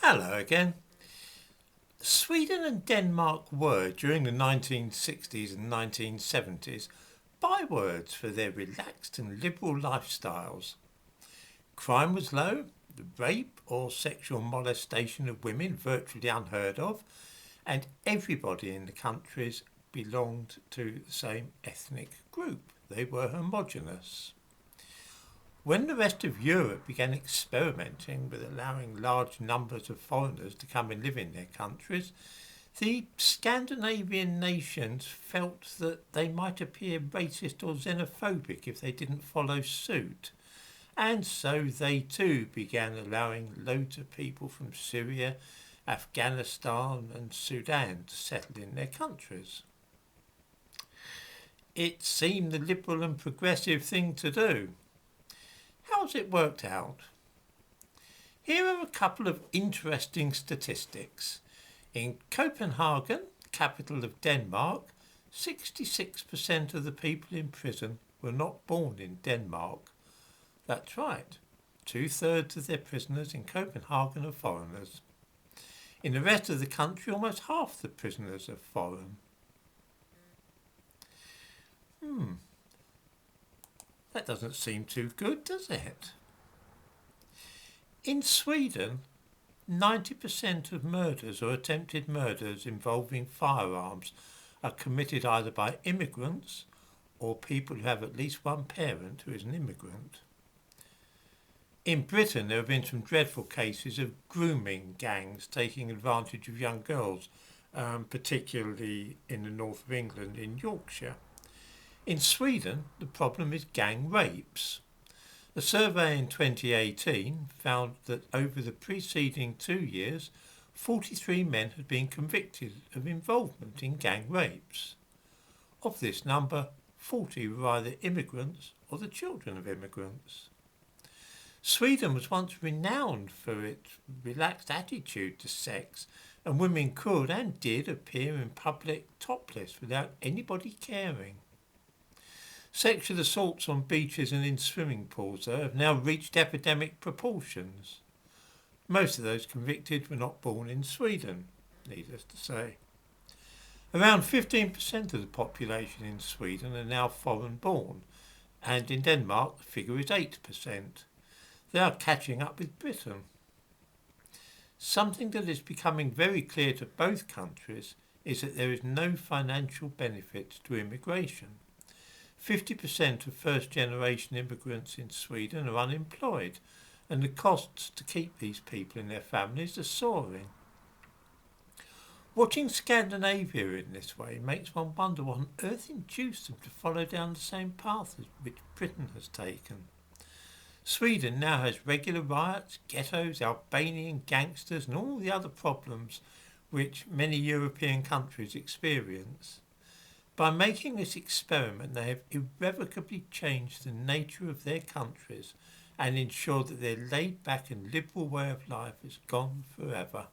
Hello again. Sweden and Denmark were, during the 1960s and 1970s, bywords for their relaxed and liberal lifestyles. Crime was low, the rape or sexual molestation of women virtually unheard of, and everybody in the countries belonged to the same ethnic group. They were homogenous. When the rest of Europe began experimenting with allowing large numbers of foreigners to come and live in their countries, the Scandinavian nations felt that they might appear racist or xenophobic if they didn't follow suit. And so they too began allowing loads of people from Syria, Afghanistan and Sudan to settle in their countries. It seemed the liberal and progressive thing to do. How's it worked out? Here are a couple of interesting statistics. In Copenhagen, capital of Denmark, 66% of the people in prison were not born in Denmark. That's right, 2/3 of their prisoners in Copenhagen are foreigners. In the rest of the country, almost half the prisoners are foreign. That doesn't seem too good, does it? In Sweden, 90% of murders or attempted murders involving firearms are committed either by immigrants or people who have at least one parent who is an immigrant. In Britain, there have been some dreadful cases of grooming gangs taking advantage of young girls, particularly in the north of England, in Yorkshire. In Sweden, the problem is gang rapes. A survey in 2018 found that over the preceding 2 years, 43 men had been convicted of involvement in gang rapes. Of this number, 40 were either immigrants or the children of immigrants. Sweden was once renowned for its relaxed attitude to sex, and women could and did appear in public topless without anybody caring. Sexual assaults on beaches and in swimming pools, though, have now reached epidemic proportions. Most of those convicted were not born in Sweden, needless to say. Around 15% of the population in Sweden are now foreign born, and in Denmark the figure is 8%. They are catching up with Britain. Something that is becoming very clear to both countries is that there is no financial benefit to immigration. 50% of first-generation immigrants in Sweden are unemployed, and the costs to keep these people in their families are soaring. Watching Scandinavia in this way makes one wonder what on earth induced them to follow down the same path as which Britain has taken. Sweden now has regular riots, ghettos, Albanian gangsters and all the other problems which many European countries experience. By making this experiment, they have irrevocably changed the nature of their countries and ensured that their laid-back and liberal way of life is gone forever.